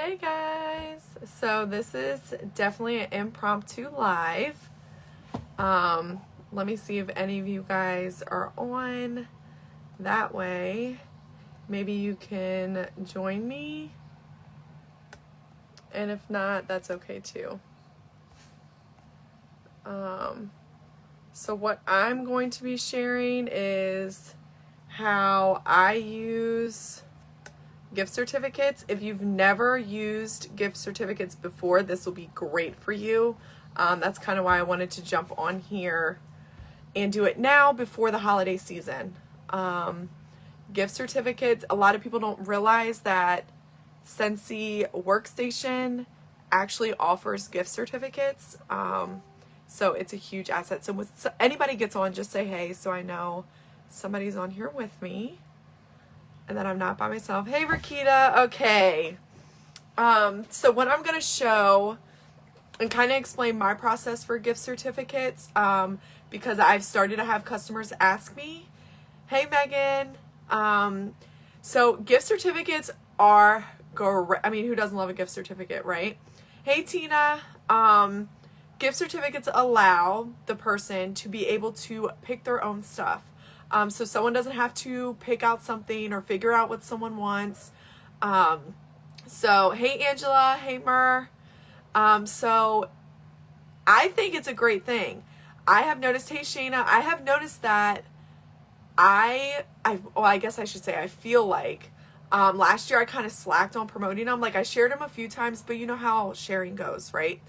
Hey guys, so this is definitely an impromptu live. Let me see if any of you guys are on. That way, maybe you can join me. And if not, that's okay too. So what I'm going to be sharing is how I use gift certificates. If you've never used gift certificates before, this will be great for you. That's kind of why I wanted to jump on here and do it now before the holiday season. Gift certificates, a lot of people don't realize that Scentsy Workstation actually offers gift certificates. So it's a huge asset. So with anybody gets on, just say hey, so I know somebody's on here with me and that I'm not by myself. Hey, Rakita. Okay. So what I'm going to show and kind of explain my process for gift certificates, because I've started to have customers ask me, hey, Megan. So gift certificates are great. I mean, who doesn't love a gift certificate, right? Hey, Tina. Gift certificates allow the person to be able to pick their own stuff. So someone doesn't have to pick out something or figure out what someone wants. So, hey, Angela. Hey, Mur. So I think it's a great thing. I have noticed, hey, Shayna, I have noticed that I guess I should say I feel like last year I kind of slacked on promoting them. Like I shared them a few times, but you know how sharing goes, right?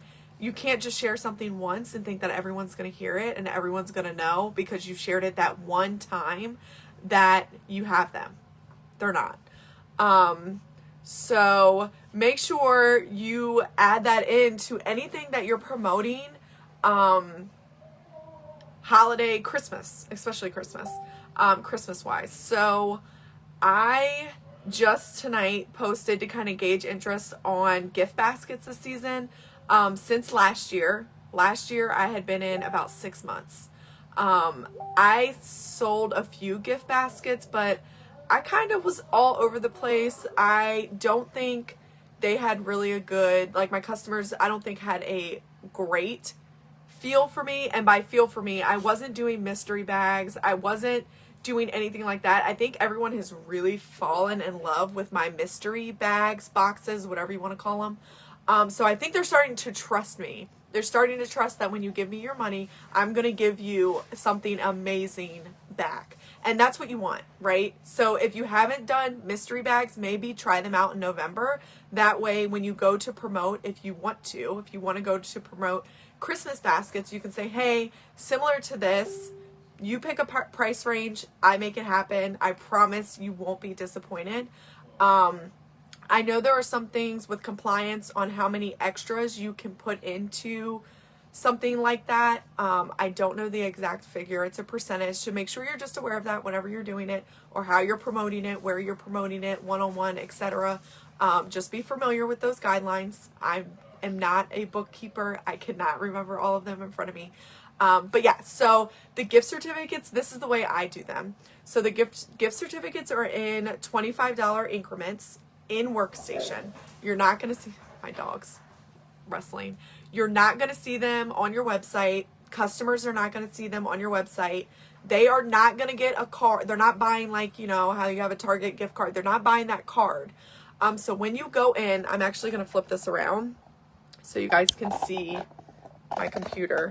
You can't just share something once and think that everyone's going to hear it and everyone's going to know because you shared it that one time that you have them. They're not. So make sure you add that into anything that you're promoting, holiday, Christmas, especially Christmas, Christmas wise. So I just tonight posted to kind of gauge interest on gift baskets this season. Since last year I had been in about 6 months. I sold a few gift baskets, but I kind of was all over the place. I don't think they had really a good, like my customers, I don't think had a great feel for me. And by feel for me, I wasn't doing mystery bags. I wasn't doing anything like that. I think everyone has really fallen in love with my mystery bags, boxes, whatever you want to call them. So I think they're starting to trust me. They're starting to trust that when you give me your money, I'm going to give you something amazing back. And that's what you want, right? So if you haven't done mystery bags, maybe try them out in November. That way, when you go to promote, if you want to go to promote Christmas baskets, you can say, hey, similar to this, you pick a price range, I make it happen. I promise you won't be disappointed. I know there are some things with compliance on how many extras you can put into something like that. I don't know the exact figure. It's a percentage. So make sure you're just aware of that whenever you're doing it or how you're promoting it, where you're promoting it, one-on-one, etc. Just be familiar with those guidelines. I am not a bookkeeper. I cannot remember all of them in front of me. But yeah, so the gift certificates, this is the way I do them. So the gift certificates are in $25 increments in Workstation. You're not going to see my dogs wrestling. You're not going to see them on your website. Customers are not going to see them on your website. They are not going to get a card. They're not buying like, you know, how you have a Target gift card. They're not buying that card. So when you go in, I'm actually going to flip this around so you guys can see my computer.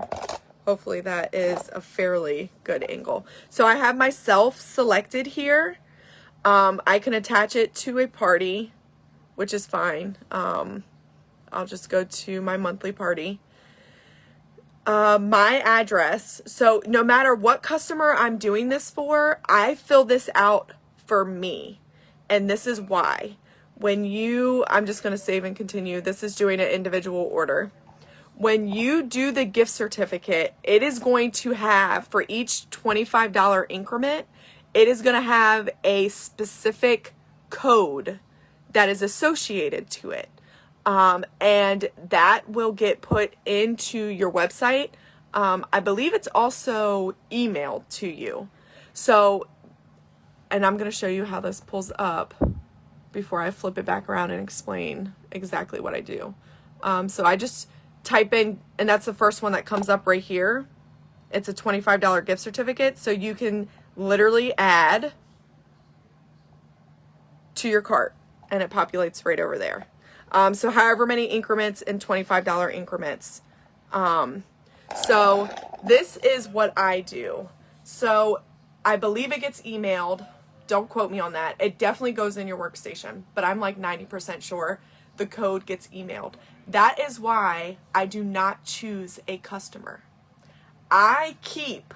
Hopefully that is a fairly good angle. So I have myself selected here. I can attach it to a party, which is fine. I'll just go to my monthly party. My address. So no matter what customer I'm doing this for, I fill this out for me. And this is why. I'm just going to save and continue. This is doing an individual order. When you do the gift certificate, it is going to have, for each $25 increment, it is going to have a specific code that is associated to it. And that will get put into your website. I believe it's also emailed to you. So, and I'm going to show you how this pulls up before I flip it back around and explain exactly what I do. So I just type in, and that's the first one that comes up right here. It's a $25 gift certificate. So you can literally add to your cart and it populates right over there. So however many increments in $25 increments. So this is what I do. So I believe it gets emailed. Don't quote me on that. It definitely goes in your workstation, but I'm like 90% sure the code gets emailed. That is why I do not choose a customer. I keep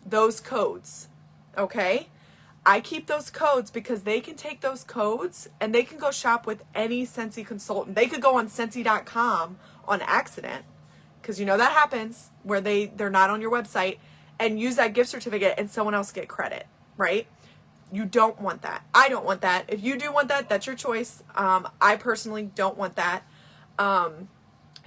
those codes, okay? I keep those codes because they can take those codes and they can go shop with any Scentsy consultant. They could go on Scentsy.com on accident, because you know that happens where they're not on your website, and use that gift certificate and someone else get credit, right? You don't want that. I don't want that. If you do want that, that's your choice. I personally don't want that.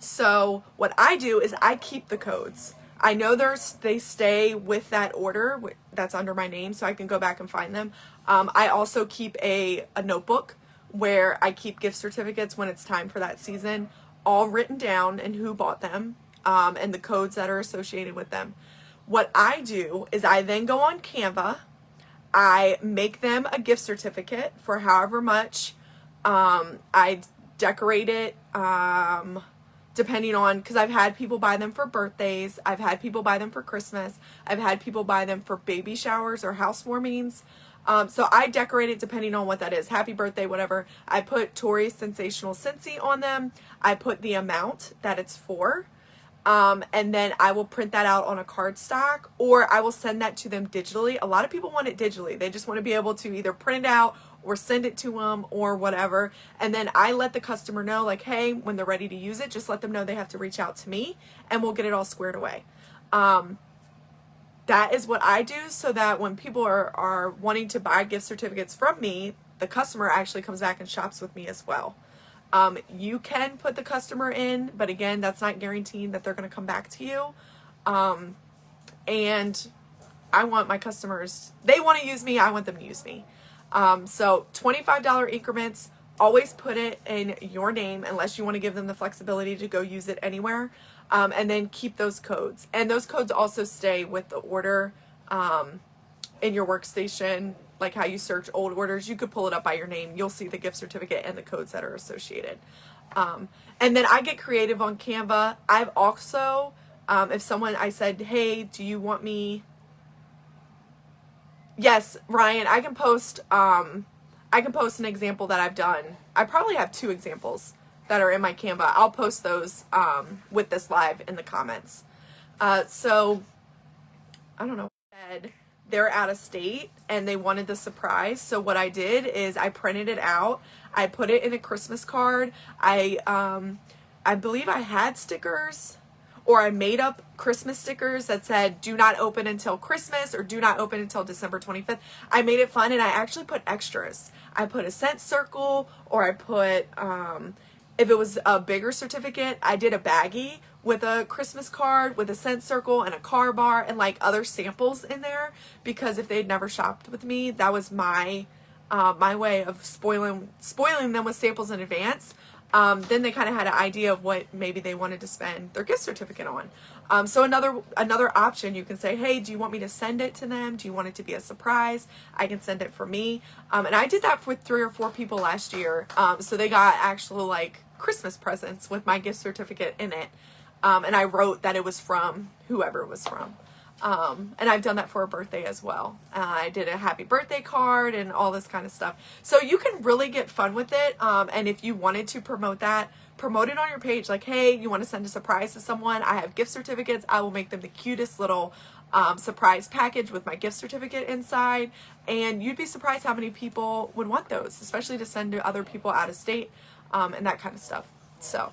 So what I do is I keep the codes. I know they stay with that order that's under my name, so I can go back and find them. I also keep a notebook where I keep gift certificates when it's time for that season, all written down and who bought them, and the codes that are associated with them. What I do is I then go on Canva. I make them a gift certificate for however much. I decorate it, depending on, because I've had people buy them for birthdays. I've had people buy them for Christmas. I've had people buy them for baby showers or housewarmings. So I decorate it depending on what that is. Happy birthday, whatever. I put Tori's Sensational Scentsy on them. I put the amount that it's for. And then I will print that out on a cardstock, or I will send that to them digitally. A lot of people want it digitally. They just want to be able to either print it out or send it to them or whatever. And then I let the customer know, like, hey, when they're ready to use it, just let them know they have to reach out to me and we'll get it all squared away. That is what I do, so that when people are wanting to buy gift certificates from me, the customer actually comes back and shops with me as well. You can put the customer in, but again, that's not guaranteeing that they're going to come back to you. And I want my customers, they want to use me, I want them to use me. So $25 increments, always put it in your name unless you want to give them the flexibility to go use it anywhere. And then keep those codes. And those codes also stay with the order, in your workstation. Like how you search old orders, you could pull it up by your name. You'll see the gift certificate and the codes that are associated. And then I get creative on Canva. I've also, if someone, I said, hey, do you want me? Yes, Ryan, I can post an example that I've done. I probably have 2 examples that are in my Canva. I'll post those, with this live in the comments. So I don't know. They're out of state and they wanted the surprise. So what I did is I printed it out. I put it in a Christmas card. I believe I had stickers, or I made up Christmas stickers that said, do not open until Christmas or do not open until December 25th. I made it fun and I actually put extras. I put a scent circle, or I put, if it was a bigger certificate, I did a baggie with a Christmas card with a scent circle and a car bar and like other samples in there, because if they'd never shopped with me, that was my way of spoiling them with samples in advance. Then they kind of had an idea of what maybe they wanted to spend their gift certificate on. So another option, you can say, hey, do you want me to send it to them? Do you want it to be a surprise? I can send it for me. And I did that with 3 or 4 people last year. So they got actual like Christmas presents with my gift certificate in it. And I wrote that it was from whoever it was from. And I've done that for a birthday as well. I did a happy birthday card and all this kind of stuff. So you can really get fun with it. And if you wanted to promote that, promote it on your page. Like, hey, you want to send a surprise to someone? I have gift certificates. I will make them the cutest little surprise package with my gift certificate inside. And you'd be surprised how many people would want those, especially to send to other people out of state, and that kind of stuff. So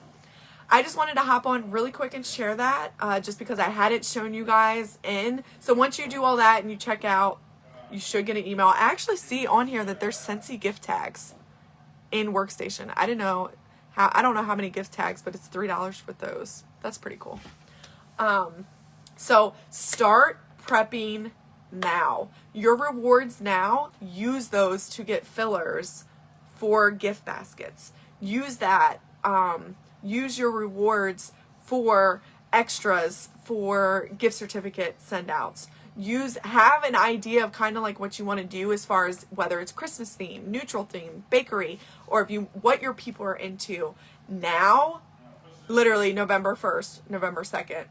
I just wanted to hop on really quick and share that, just because I hadn't shown you guys in. So once you do all that and you check out, you should get an email. I actually see on here that there's Scentsy gift tags in Workstation. I don't know how many gift tags, but it's $3 with those. That's pretty cool. So start prepping now. Your rewards now, use those to get fillers for gift baskets. use that. Use your rewards for extras, for gift certificate send outs. Have an idea of kind of like what you want to do as far as whether it's Christmas theme, neutral theme, bakery, or what your people are into now. Literally November 1st, November 2nd.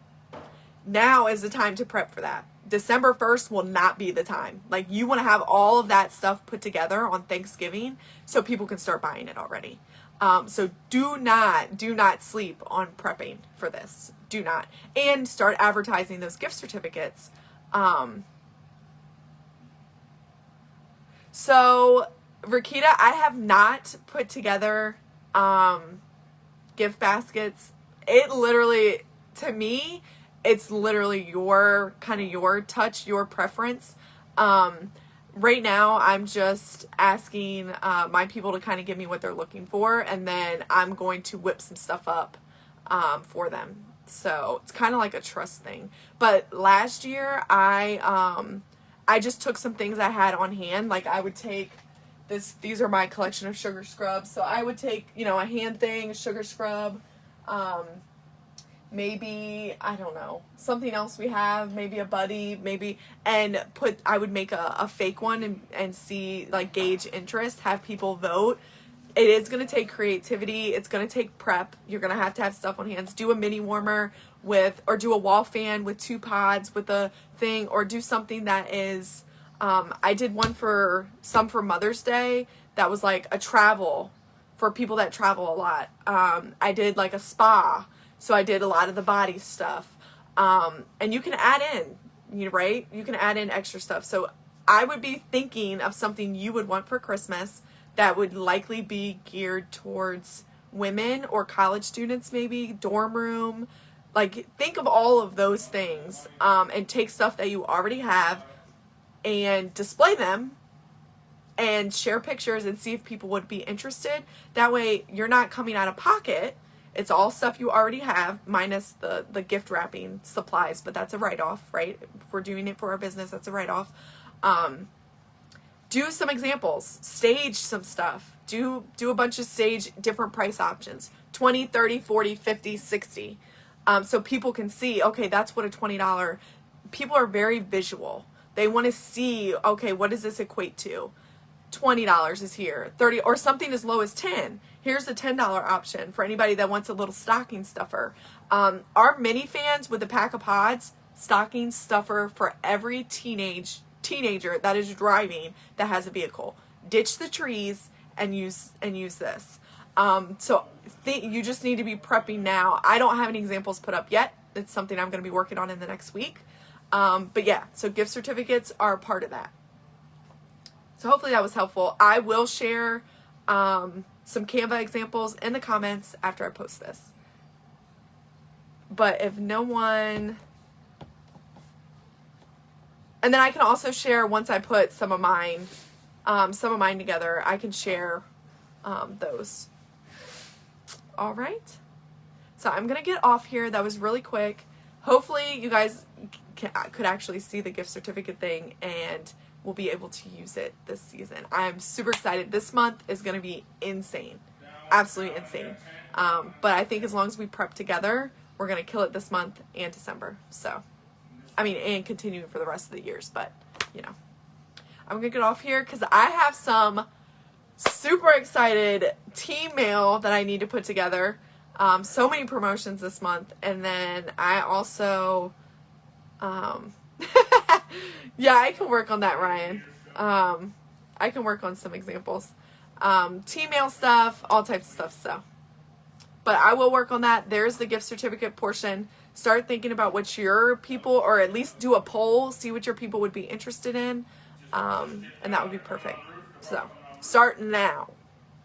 Now is the time to prep for that. December 1st will not be the time. Like, you want to have all of that stuff put together on Thanksgiving so people can start buying it already. So do not sleep on prepping for this. Do not. And start advertising those gift certificates. So Rakita, I have not put together, gift baskets. It literally, to me, it's literally your touch, your preference. Right now, I'm just asking my people to kind of give me what they're looking for, and then I'm going to whip some stuff up for them. So it's kind of like a trust thing. But last year, I just took some things I had on hand. Like, I would take these are my collection of sugar scrubs. So I would take, a hand thing, a sugar scrub, maybe, I don't know, something else we have, maybe a buddy, and I would make a fake one and see, like, gauge interest, have people vote. It is going to take creativity. It's going to take prep. You're going to have stuff on hands. Do a mini warmer or do a wall fan with 2 pods with a thing, or do something that is, I did one for Mother's Day that was like a travel for people that travel a lot. I did like a spa. So I did a lot of the body stuff. And you can add in, right? You can add in extra stuff. So I would be thinking of something you would want for Christmas that would likely be geared towards women or college students, maybe dorm room. Like, think of all of those things, and take stuff that you already have and display them and share pictures and see if people would be interested. That way you're not coming out of pocket. It's all stuff you already have, minus the gift wrapping supplies, but that's a write-off, right? If we're doing it for our business, that's a write-off. Do some examples. Stage some stuff. Do a bunch of different price options. 20, 30, 40, 50, 60. So people can see, okay, that's what a $20... People are very visual. They want to see, okay, what does this equate to? $20 is here, 30, or something as low as 10. Here's the $10 option for anybody that wants a little stocking stuffer. Our mini fans with a pack of pods, stocking stuffer for every teenager that is driving that has a vehicle. Ditch the trees and use this. So you just need to be prepping now. I don't have any examples put up yet. It's something I'm going to be working on in the next week. But yeah, so gift certificates are a part of that. So hopefully that was helpful. I will share some Canva examples in the comments after I post this. But if no one... And then I can also share, once I put some of mine together, I can share those. All right. So I'm going to get off here. That was really quick. Hopefully you guys could actually see the gift certificate thing and we'll be able to use it this season. I'm super excited. This month is going to be insane. Absolutely insane. But I think as long as we prep together, we're going to kill it this month and December. So, and continue for the rest of the years. But, I'm going to get off here because I have some super excited team mail that I need to put together. So many promotions this month. And then I also, yeah, I can work on that, Ryan. I can work on some examples. Team mail stuff, all types of stuff. So, but I will work on that. There's the gift certificate portion. Start thinking about what your people, or at least do a poll, see what your people would be interested in. And that would be perfect. So start now.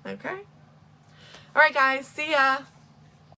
Okay. All right, guys. See ya.